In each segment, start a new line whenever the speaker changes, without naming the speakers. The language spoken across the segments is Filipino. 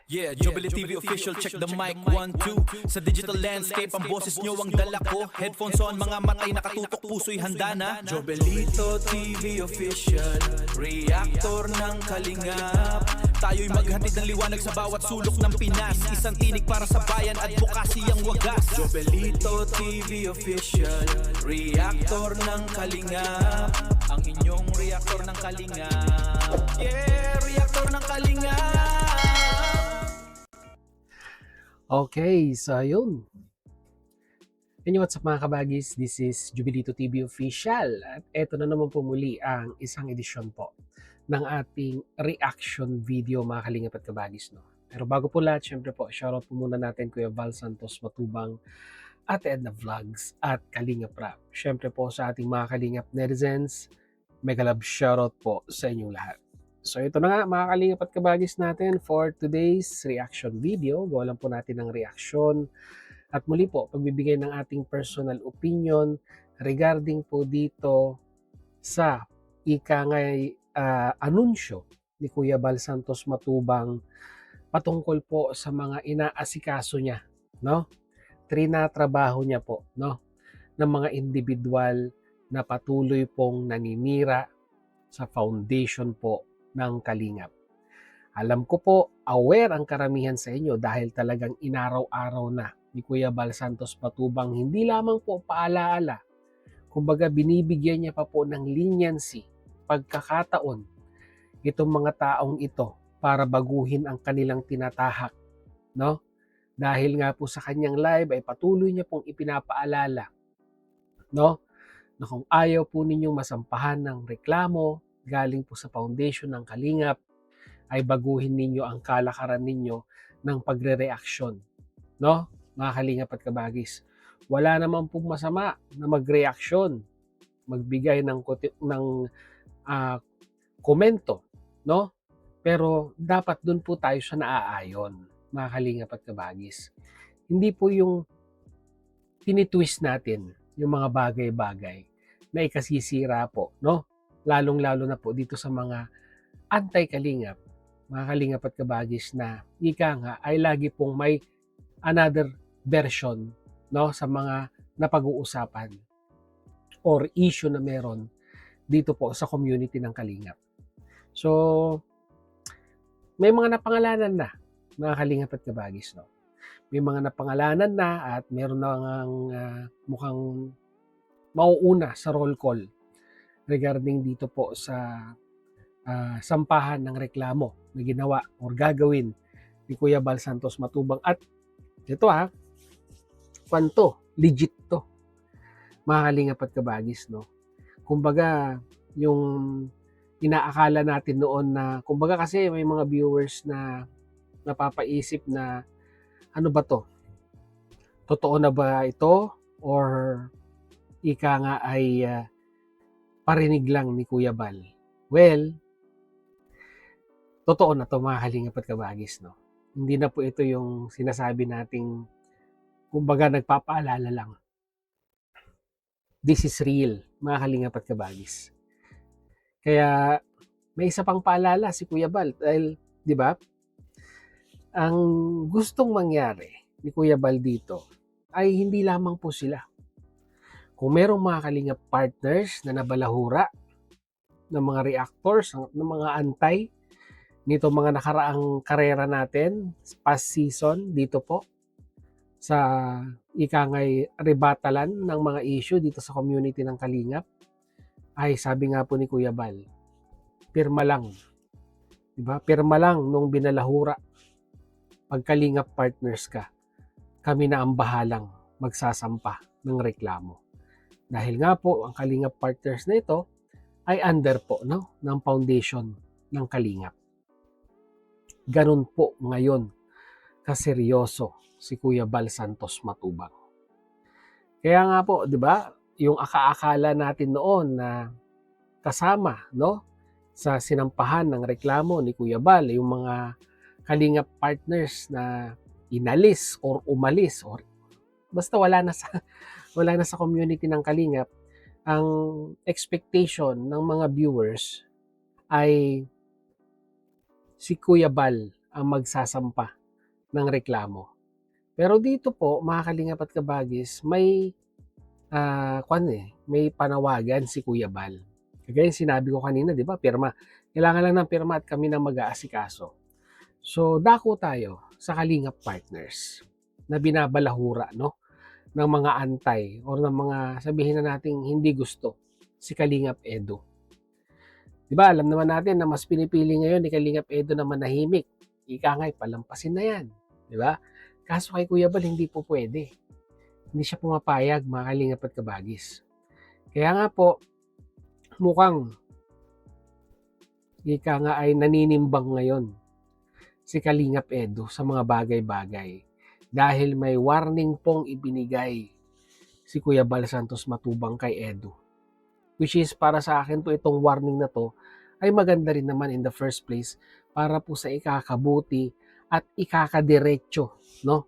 Yeah, Jubilee TV official, check the mic, 1, 2. Sa digital landscape, ang boses nyo ang dala ko. Headphones on, mga matay nakatutok, puso'y handa na. Jobelito TV official, reactor ng kalingap. Tayo'y maghatid ng liwanag sa bawat sulok ng Pinas. Isang tinig para sa bayan, advokasy ang wagas. Jobelito TV official, reactor ng kalingap. Ang inyong reactor ng kalingap. Yeah, reactor ng kalingap.
Okay, so yun. And what's up mga kabagis? This is Jubilito TV Official. At eto na naman po muli ang isang edisyon po ng ating reaction video mga kalingap at kabagis. No? Pero bago po lahat, syempre po, shoutout po muna natin Kuya Val Santos Matubang, Ate Edna Vlogs at Kalingap Rap. Syempre po sa ating mga kalingap netizens, mega love shoutout po sa inyong lahat. So ito na nga mga kalingap at kabagis natin for today's reaction video. Gawa lang po natin ng reaction at muli po pagbibigay ng ating personal opinion regarding po dito sa ikangay anunsyo ni Kuya Val Santos Matubang patungkol po sa mga inaasikaso niya, no? Trinatrabaho niya po, no? Ng mga individual na patuloy pong naninira sa foundation po ng Kalingap. Alam ko po, aware ang karamihan sa inyo dahil talagang inaraw-araw na ni Kuya Val Santos Matubang hindi lamang po paalaala, kumbaga binibigyan niya pa po ng leniency, pagkakataon itong mga taong ito para baguhin ang kanilang tinatahak, no? Dahil nga po sa kanyang live ay patuloy niya pong ipinapaalala, no? Na kung ayaw po ninyong masampahan ng reklamo galing po sa foundation ng Kalingap, ay baguhin ninyo ang kalakaran ninyo ng pagre-reaksyon. No? Mga Kalingap at kabagis. Wala naman pong masama na mag-reaksyon, magbigay ng komento. No? Pero dapat dun po tayo sa naaayon, mga Kalingap at kabagis. Hindi po yung tinitwist natin yung mga bagay-bagay na ikasisira po, no? Lalong-lalo na po dito sa mga anti-kalingap, mga kalingap at kabagis na ika nga ay lagi pong may another version, no, sa mga napag-uusapan or issue na meron dito po sa community ng kalingap. So, may mga napangalanan na, mga kalingap at kabagis, no? May mga napangalanan na at meron na mukhang mauuna sa roll call regarding dito po sa sampahan ng reklamo na ginawa or gagawin ni Kuya Val Santos Matubang. At ito legit to, mga kalingap at kabagis, no? Kumbaga, yung inaakala natin noon na, kumbaga kasi may mga viewers na napapaisip na, ano ba to? Totoo na ba ito? Or ika nga ay parinig lang ni Kuya Val? Well, totoo na to mga kalingap at kabagis, no? Hindi na po ito yung sinasabi nating kumbaga nagpapaalala lang. This is real, mga kalingap at kabagis. Kaya may isa pang paalala si Kuya Val dahil, di ba, ang gustong mangyari ni Kuya Val dito ay hindi lamang po sila. Kung merong mga kalingap partners na nabalahura ng mga reactors, ng mga antay nito mga nakaraang karera natin, past season dito po sa ikangay rebatalan ng mga issue dito sa community ng Kalingap, ay sabi nga po ni Kuya Val, pirma lang. Diba? Pirma lang nung binalahura. Pag Kalingap partners ka, kami na ang bahalang magsasampa ng reklamo. Dahil nga po, ang Kalingap partners na ito ay under po, no, ng foundation ng Kalingap. Ganun po ngayon kaseryoso si Kuya Val Santos Matubang. Kaya nga po, di ba, yung akaakala natin noon na kasama, no, sa sinampahan ng reklamo ni Kuya Val, yung mga Kalingap partners na inalis or umalis or basta wala na sa community ng Kalingap, ang expectation ng mga viewers ay si Kuya Val ang magsasampa ng reklamo. Pero dito po, mga kalingap at kabagis, may may panawagan si Kuya Bal. Kagaya yung sinabi ko kanina, 'di ba? Pirma. Kailangan lang ng pirma at kami nang mag-aasikaso. So, dako tayo sa Kalingap Partners na binabalahura, no, ng mga antay or ng mga sabihin na nating hindi gusto si Kalingap Edu. 'Di ba? Alam naman natin na mas pinipili ngayon ni Kalingap Edu na manahimik. Ika nga'y palampasin na 'yan, 'di ba? Kaso kay Kuya Bal hindi po pwede. Hindi siya pumapayag, mga kalingap at kabagis. Kaya nga po, mukhang ika nga ay naninimbang ngayon si Kalingap Edu sa mga bagay-bagay dahil may warning pong ibinigay si Kuya Bal Santos Matubang kay Edu. Which is para sa akin po itong warning na to ay maganda rin naman in the first place para po sa ikakabuti at ikakadiretso, no,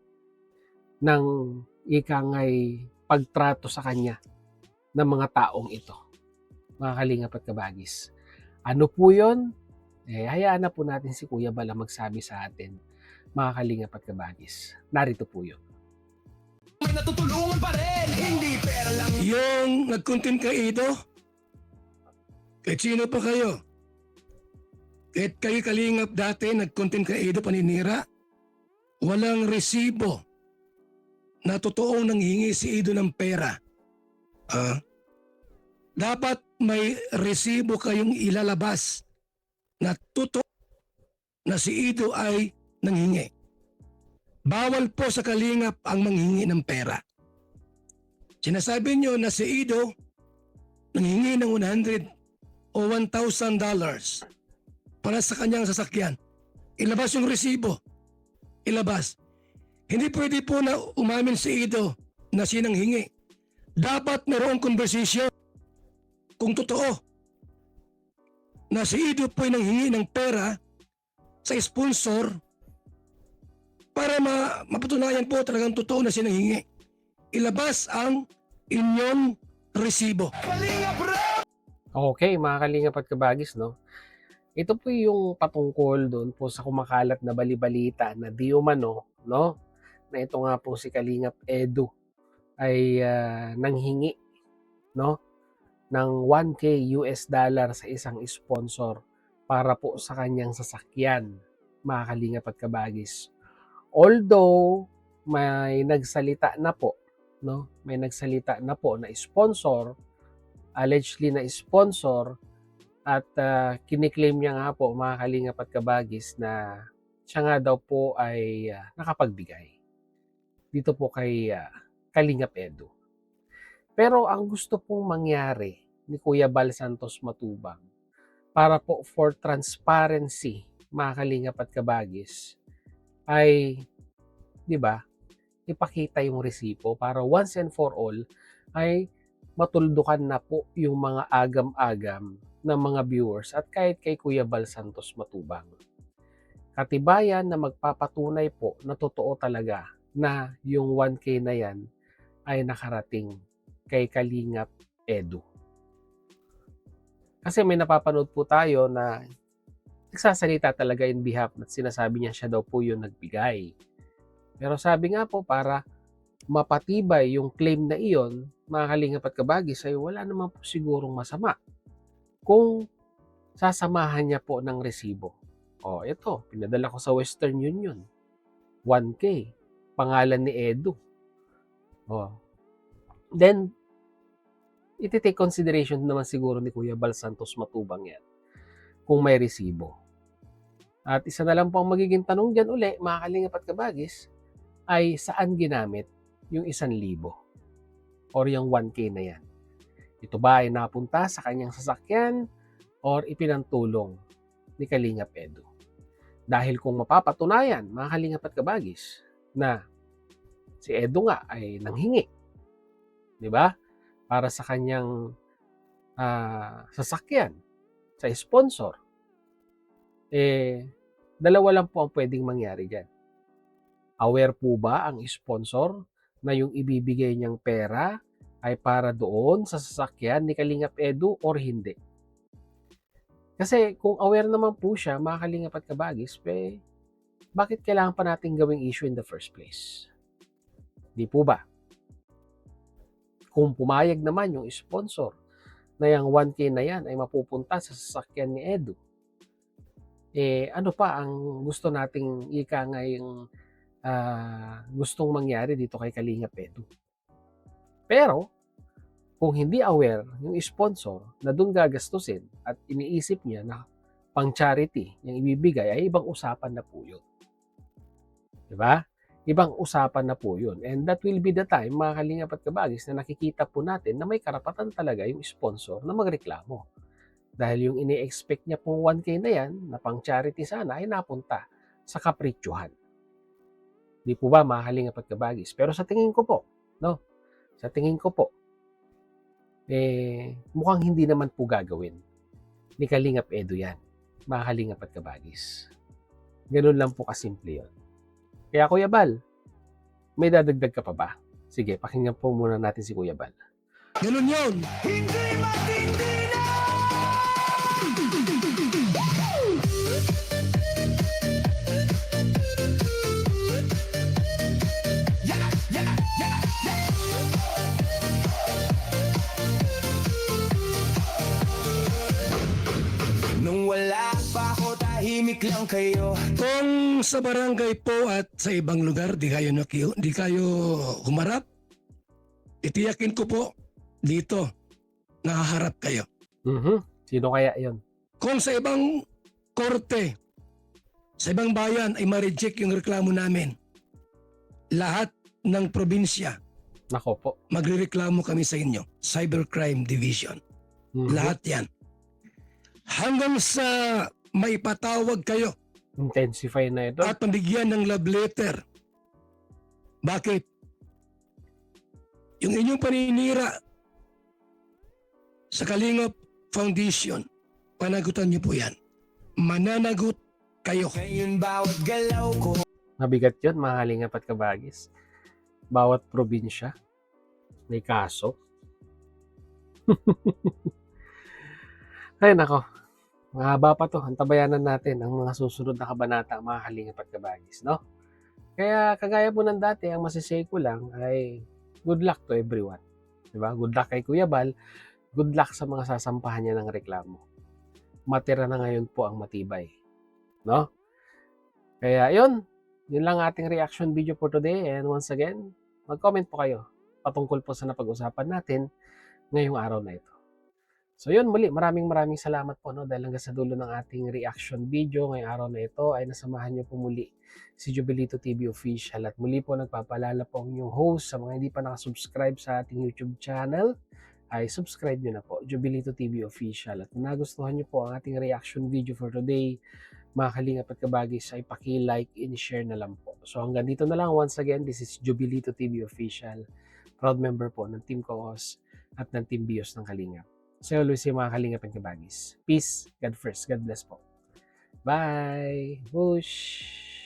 ng ikangay pagtrato sa kanya ng mga taong ito, mga kalingap at kabagis. Ano po yun? Hayaan na po natin si Kuya Bal ang magsabi sa atin, mga kalingap at kabagis. Narito po yun.
May natutulungan pa rin, hindi pera lang.
Yung nag-content kay Ido, kahit sino pa kayo, kahit kayo kalingap dati, nag-content kay Ido paninira, walang resibo na totoong nanghingi si Ido ng pera. Dapat may resibo kayong ilalabas na totoo na si Ido ay nanghingi. Bawal po sa kalingap ang manghingi ng pera. Sinasabi nyo na si Ido nanghingi ng $100 o $1,000 para sa kanyang sasakyan. Ilabas yung resibo. Ilabas. Hindi pwede po na umamin si Ido na siya nanghingi. Dapat mayroong conversation kung totoo na si Ido po ay nanghingi ng pera sa sponsor para mapatunayan po talagang totoo na siya nanghingi. Ilabas ang inyong resibo.
Okay, mga kalingap at kabagis, no? Ito po yung patungkol doon po sa kumakalat na balibalita na di umano, no? Na ito nga po si Kalingap Edu ay nanghingi, no, ng $1,000 sa isang sponsor para po sa kanyang sasakyan, mga kalingap at kabagis. Although may nagsalita na po, no, may nagsalita na po na sponsor, allegedly na sponsor, at kiniklaim niya nga po, mga kalingap at kabagis, na siya nga daw po ay nakapagbigay dito po kay Kalingap Edu. Pero ang gusto pong mangyari ni Kuya Bal Santos Matubang para po for transparency, mga kalingap at kabagis, ay, di ba, ipakita yung resibo para once and for all ay matuldukan na po yung mga agam-agam ng mga viewers at kahit kay Kuya Bal Santos Matubang. Katibayan na magpapatunay po na totoo talaga na yung 1K na yan ay nakarating kay Kalingap Edu. Kasi may napapanood po tayo na nagsasalita talaga in behalf at sinasabi niya siya daw po yung nagbigay. Pero sabi nga po, para mapatibay yung claim na iyon, mga kalingap at kabagis, ay wala naman po sigurong masama kung sasamahan niya po ng resibo. Ito, pinadala ko sa Western Union, 1K, pangalan ni Edu. Then, iti-take consideration naman siguro ni Kuya Bal Santos Matubang yan kung may resibo. At isa na lang po ang magiging tanong dyan uli, mga kalingap at kabagis, ay saan ginamit yung 1,000 or yung 1K na yan. Ito ba ay napunta sa kanyang sasakyan or ipinantulong ni Kalingap Edu? Dahil kung mapapatunayan, mga kalingap at kabagis, na si Edu nga ay nanghingi, di ba, para sa kanyang sasakyan, sa sponsor, dalawa lang po ang pwedeng mangyari dyan. Aware po ba ang sponsor na yung ibibigay niyang pera ay para doon sa sasakyan ni Kalingap Edu or hindi? Kasi kung aware naman po siya, mga kalingap at kabagis, bakit kailangan pa natin gawing issue in the first place? Di po ba? Kung pumayag naman yung sponsor na yung 1K na yan ay mapupunta sa sasakyan ni Edu, ano pa ang gusto nating ika nga yung gustong mangyari dito kay Kalingap Edu? Pero, kung hindi aware yung sponsor na doon gagastusin at iniisip niya na pang charity yung ibibigay, ay ibang usapan na po yun. Diba? Ibang usapan na po yun. And that will be the time, mga Kalingap at Kabagis, na nakikita po natin na may karapatan talaga yung sponsor na magreklamo. Dahil yung ini-expect niya pong 1K na yan, na pang charity sana, ay napunta sa kaprityuhan. Di po ba, mga Kalingap at Kabagis? Pero sa tingin ko po, no? Sa tingin ko po, mukhang hindi naman po gagawin ni Kalingap Edu yan, mga Kalingap at Kabagis. Ganun lang po kasimple yun. Kaya Kuya Bal, may dadagdag ka pa ba? Sige, pakinggan po muna natin si Kuya Bal.
Ganun yun.
Nung wala pa ako, tahimik lang kayo.
Kung sa barangay po at sa ibang lugar, di kayo humarap, itiyakin ko po dito, nakaharap kayo.
Sino kaya yon?
Kung sa ibang korte, sa ibang bayan ay ma-reject yung reklamo namin, lahat ng probinsya,
Nako po.
magrereklamo kami sa inyo. Cybercrime Division. Lahat yan. Hanggang sa maipatawag kayo
Intensify na ito.
at pambigyan ng love letter. Bakit? Yung inyong paninira sa Kalingap Foundation, panagutan niyo po yan. Mananagot kayo.
Ngayon bawat galaw ko.
Mabigat yun, mga Kalingap at Kabagis. Bawat probinsya may kaso. Ay nako, mahaba pa to. Antabayanan natin ang mga susunod na kabanata, mga Kalingap at Kabagis, no? Kaya kagaya po ng dati, ang masisay ko lang ay good luck to everyone. Diba? Good luck kay Kuya Bal. Good luck sa mga sasampahan niya ng reklamo. Matira na ngayon po ang matibay. No? Kaya yun lang ating reaction video for today. And once again, mag-comment po kayo patungkol po sa napag-usapan natin ngayong araw na ito. So yun, muli, maraming salamat po, no, dahil hanggang sa dulo ng ating reaction video ngayong araw na ito ay nasamahan niyo po muli si Jobilito TV Official. At muli po nagpapaalala po ang inyong host sa mga hindi pa nakasubscribe sa ating YouTube channel ay subscribe nyo na po, Jobilito TV Official. At kung nagustuhan nyo po ang ating reaction video for today, mga Kalingap at Kabagis, ay paki-like and share na lang po. So hanggang dito na lang. Once again, this is Jobilito TV Official, proud member po ng Team Coos at ng Team Bios ng Kalingap. So always yung mga Kalingap and Kabagis. Peace, God first, God bless po. Bye! Whoosh!